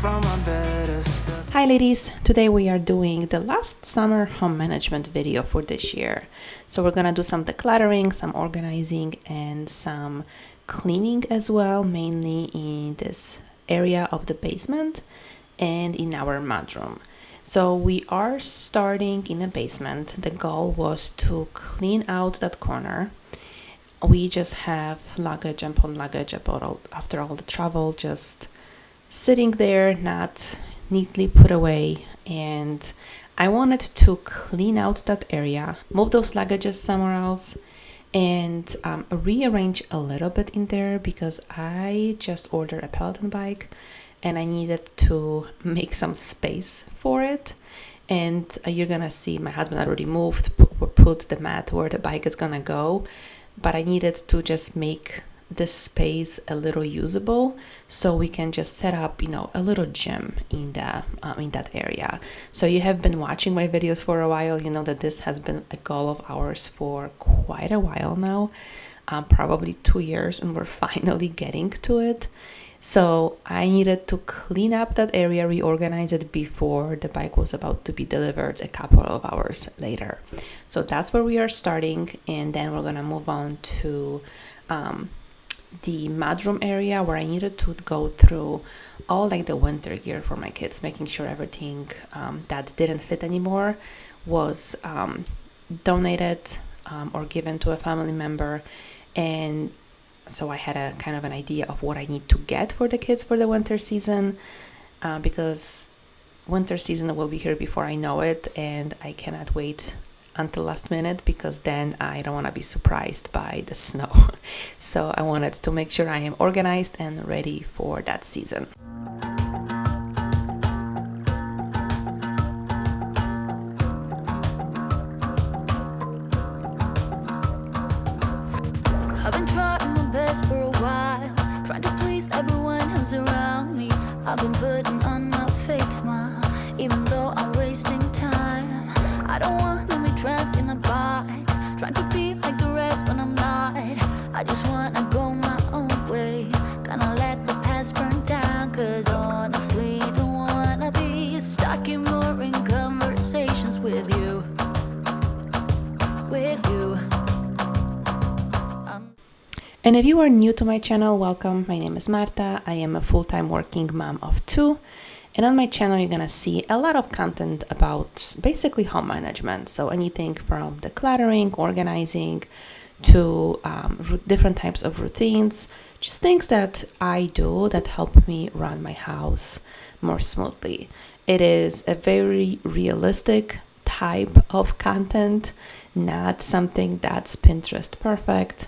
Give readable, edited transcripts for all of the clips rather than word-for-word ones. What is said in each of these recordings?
from my better self. Hi ladies, today we are doing the last summer home management video for this year. So we're gonna do some decluttering, some organizing and some cleaning as well, mainly in this area of the basement and in our mudroom. So we are starting in the basement. The goal was to clean out that corner. We just have luggage upon luggage after all the travel, just sitting there, not neatly put away, and I wanted to clean out that area, move those luggages somewhere else, and rearrange a little bit in there because I just ordered a Peloton bike and I needed to make some space for it. And you're gonna see my husband already moved, put the mat where the bike is gonna go, but I needed to just make this space a little usable so we can just set up, a little gym in that area. So you have been watching my videos for a while, you know that this has been a goal of ours for quite a while now, probably 2 years, and we're finally getting to it. So I needed to clean up that area, reorganize it before the bike was about to be delivered a couple of hours later. So that's where we are starting, and then we're gonna move on to the mudroom area where I needed to go through all like the winter gear for my kids, making sure everything that didn't fit anymore was donated or given to a family member. And so I had a kind of an idea of what I need to get for the kids for the winter season, because winter season will be here before I know it, and I cannot wait until last minute because then I don't want to be surprised by the snow. So I wanted to make sure I am organized and ready for that season. I've been trying my best for a while, trying to please everyone who's around me. I've been putting on my fake smile, even though I'm wasting time. I don't want to be trapped in a box, trying to be like the rest when I'm not. I just wanna go my own way, gonna let the past burn down, cause honestly don't wanna be stuck in boring conversations with you. And if you are new to my channel, welcome. My name is Marta. I am a full-time working mom of 2. And on my channel, you're gonna see a lot of content about basically home management. So anything from decluttering, organizing, to different types of routines, just things that I do that help me run my house more smoothly. It is a very realistic type of content, not something that's Pinterest perfect.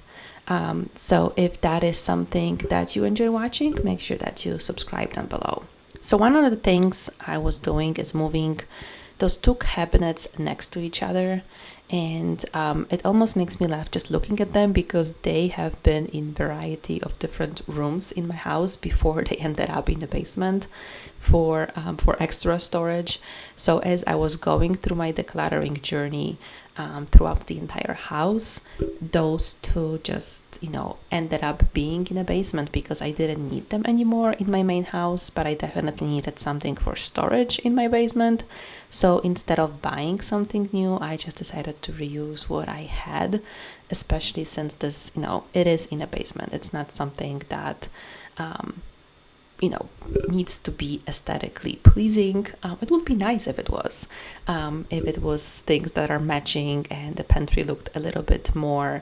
So if that is something that you enjoy watching, make sure that you subscribe down below. So one of the things I was doing is moving those 2 cabinets next to each other, and it almost makes me laugh just looking at them because they have been in variety of different rooms in my house before they ended up in the basement for extra storage. So as I was going through my decluttering journey throughout the entire house, those 2 just ended up being in a basement because I didn't need them anymore in my main house, but I definitely needed something for storage in my basement. So instead of buying something new, I just decided to reuse what I had, especially since this it is in a basement. It's not something that needs to be aesthetically pleasing. It would be nice if it was things that are matching and the pantry looked a little bit more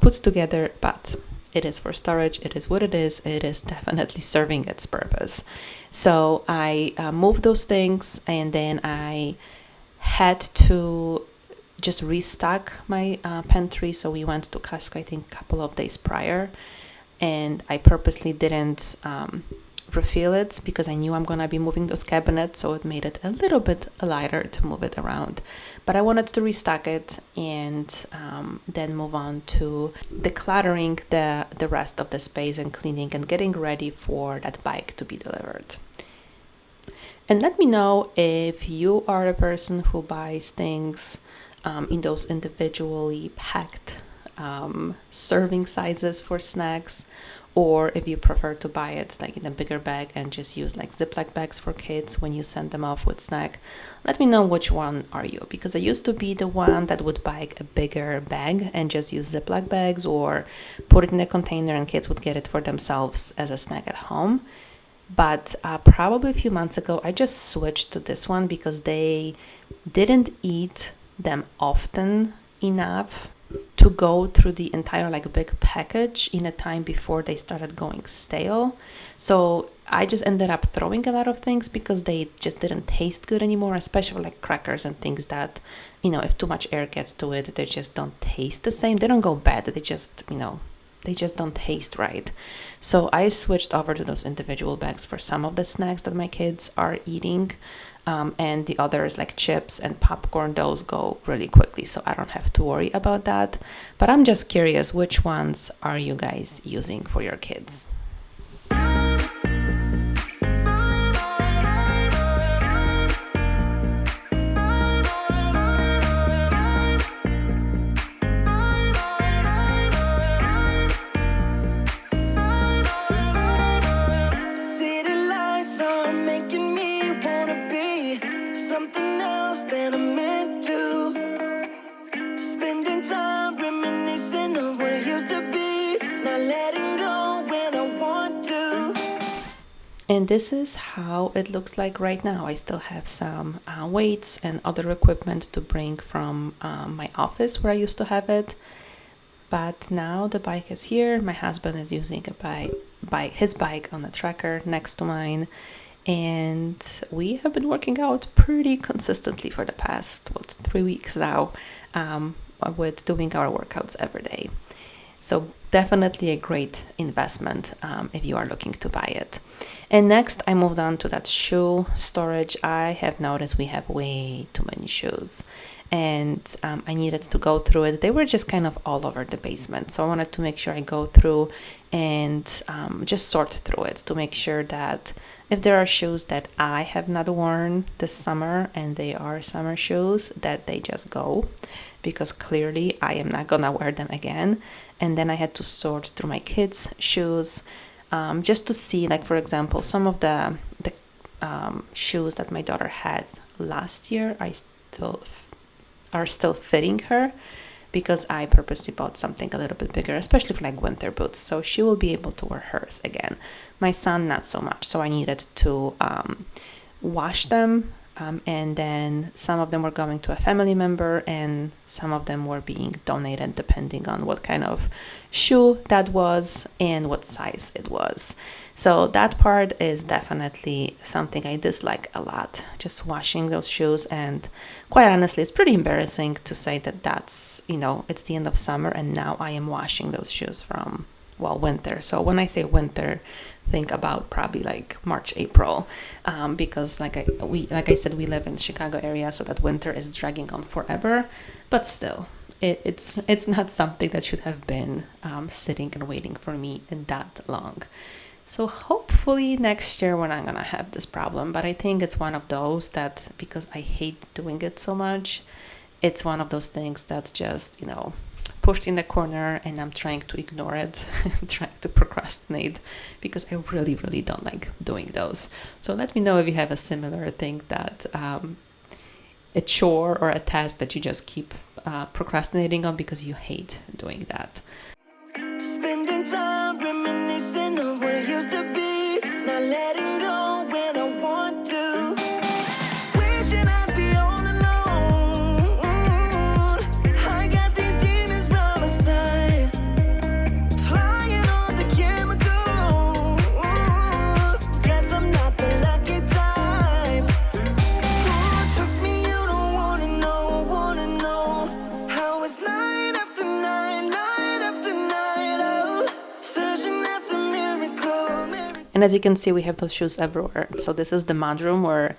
put together, but it is for storage. It is what it is. It is definitely serving its purpose. So I moved those things, and then I had to just restock my pantry. So we went to Costco, I think, a couple of days prior, and I purposely didn't refill it because I knew I'm gonna be moving those cabinets, so it made it a little bit lighter to move it around. But I wanted to restock it and then move on to decluttering the rest of the space and cleaning and getting ready for that bike to be delivered. And let me know if you are a person who buys things in those individually packed serving sizes for snacks, or if you prefer to buy it like in a bigger bag and just use like Ziploc bags for kids when you send them off with snack. Let me know which one are you, because I used to be the one that would buy a bigger bag and just use Ziploc bags or put it in a container and kids would get it for themselves as a snack at home. But probably a few months ago, I just switched to this one because they didn't eat them often enough to go through the entire like big package in a time before they started going stale. So I just ended up throwing a lot of things because they just didn't taste good anymore, especially like crackers and things that, if too much air gets to it, they just don't taste the same. They don't go bad, they just, they just don't taste right. So I switched over to those individual bags for some of the snacks that my kids are eating. And the others like chips and popcorn, those go really quickly, so I don't have to worry about that. But I'm just curious, which ones are you guys using for your kids? And this is how it looks like right now. I still have some weights and other equipment to bring from my office where I used to have it. But now the bike is here. My husband is using his bike on the tracker next to mine. And we have been working out pretty consistently for the past, 3 weeks now, with doing our workouts every day. So definitely a great investment if you are looking to buy it. And next I moved on to that shoe storage. I have noticed we have way too many shoes, and I needed to go through it. They were just kind of all over the basement. So I wanted to make sure I go through and just sort through it to make sure that if there are shoes that I have not worn this summer and they are summer shoes, that they just go, because clearly I am not gonna wear them again. And then I had to sort through my kids' shoes just to see, like, for example, some of the shoes that my daughter had last year are still fitting her, because I purposely bought something a little bit bigger, especially for like winter boots. So she will be able to wear hers again. My son, not so much. So I needed to wash them. And then some of them were going to a family member and some of them were being donated depending on what kind of shoe that was and what size it was. So that part is definitely something I dislike a lot, just washing those shoes. And quite honestly, it's pretty embarrassing to say that that's, it's the end of summer and now I am washing those shoes from, winter. So when I say winter, think about probably like March, April, because like I said, we live in the Chicago area, so that winter is dragging on forever. But still, it's not something that should have been sitting and waiting for me that long. So hopefully next year we're not gonna have this problem. But I think it's one of those that, because I hate doing it so much, it's one of those things that's just, pushed in the corner and I'm trying to ignore it, trying to procrastinate, because I really, really don't like doing those. So let me know if you have a similar thing, that a chore or a task that you just keep procrastinating on because you hate doing that. Spending time reminiscing of what it used to be, not letting go when I want to. Wishing I'd be all alone. I got these demons by my side, flying on the chemicals. Guess I'm not the lucky type. Trust me, you don't wanna know how it's night after night, night after night, oh, searching after miracle. And as you can see, we have those shoes everywhere. So this is the Mudroom where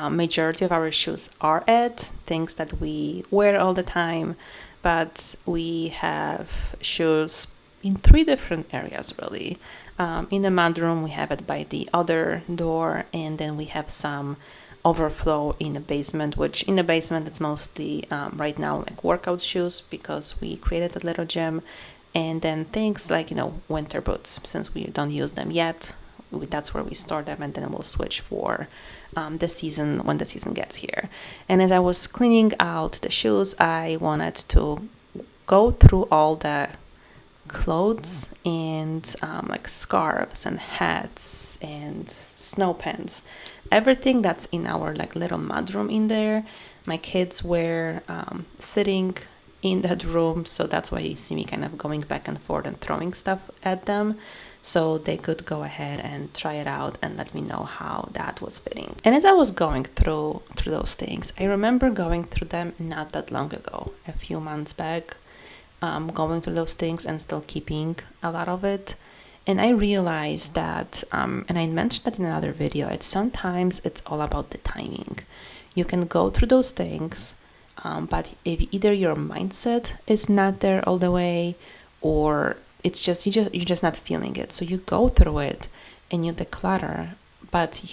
majority of our shoes are at, things that we wear all the time. But we have shoes in 3 different areas, really. In the Mudroom, we have it by the other door, and then we have some overflow in the basement, which in the basement it's mostly right now like workout shoes, because we created a little gym. And then things like, winter boots, since we don't use them yet, that's where we store them, and then we'll switch for the season when the season gets here. And as I was cleaning out the shoes, I wanted to go through all the clothes and like scarves and hats and snow pants, everything that's in our like little mudroom in there. My kids were sitting in that room, so that's why you see me kind of going back and forth and throwing stuff at them, so they could go ahead and try it out and let me know how that was fitting. And as I was going through those things, I remember going through them not that long ago, a few months back, going through those things and still keeping a lot of it. And I realized that, and I mentioned that in another video, sometimes it's all about the timing. You can go through those things, but if either your mindset is not there all the way, or it's just you're just not feeling it, so you go through it and you declutter, but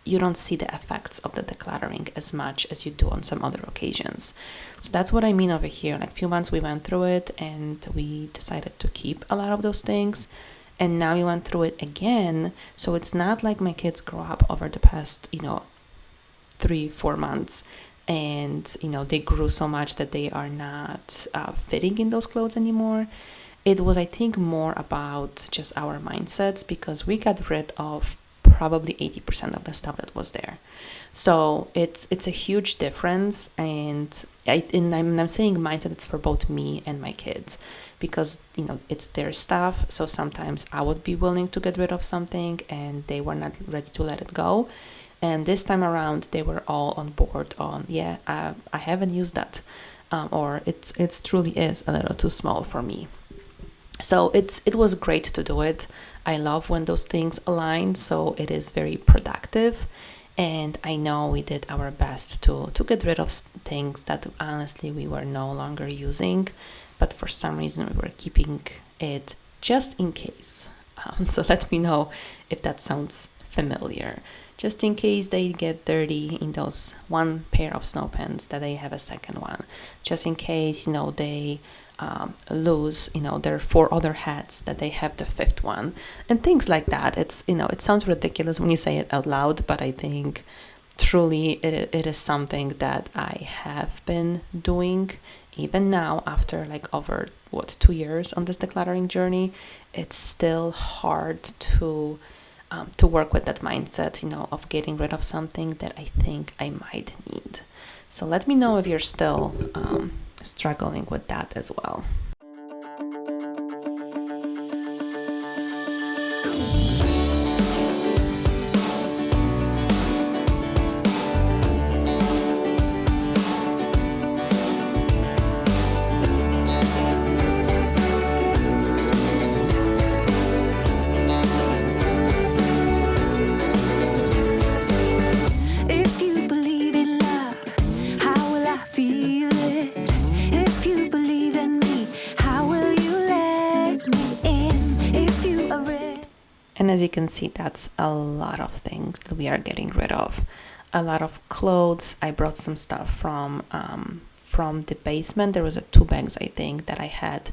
you don't see the effects of the decluttering as much as you do on some other occasions. So that's what I mean over here. Like a few months we went through it and we decided to keep a lot of those things, and now we went through it again. So it's not like my kids grow up over the past 3-4 months and they grew so much that they are not fitting in those clothes anymore. It was, I think, more about just our mindsets, because we got rid of probably 80% of the stuff that was there. So it's a huge difference, and I'm saying mindset, it's for both me and my kids, because it's their stuff. So sometimes I would be willing to get rid of something and they were not ready to let it go. And this time around, they were all on board on, I haven't used that, or it truly is a little too small for me. So it was great to do it. I love when those things align, so it is very productive. And I know we did our best to get rid of things that honestly we were no longer using, but for some reason we were keeping it just in case. So let me know if that sounds familiar. Just in case they get dirty in those one pair of snow pants, that they have a second one. Just in case, they lose, their 4 other hats, that they have the 5th one, and things like that. It's, it sounds ridiculous when you say it out loud, but I think truly it is something that I have been doing even now after over 2 years on this decluttering journey. It's still hard to work with that mindset, of getting rid of something that I think I might need. So let me know if you're still struggling with that as well. If you believe in love, how will I feel it? If you believe in me, how will you let me in? If you are ready. And as you can see, that's a lot of things that we are getting rid of. A lot of clothes. I brought some stuff from the basement. There was 2 bags, I think, that I had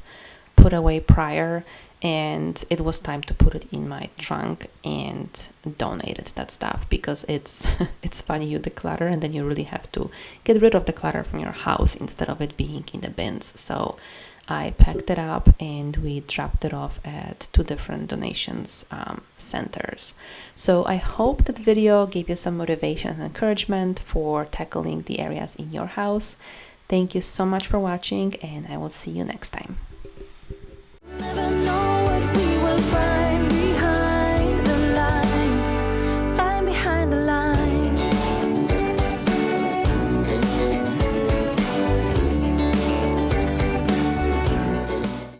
put away prior, and it was time to put it in my trunk and donated that stuff, because it's funny, you declutter and then you really have to get rid of the clutter from your house instead of it being in the bins. So I packed it up and we dropped it off at 2 different donations centers. So I hope that video gave you some motivation and encouragement for tackling the areas in your house. Thank you so much for watching, and I will see you next time.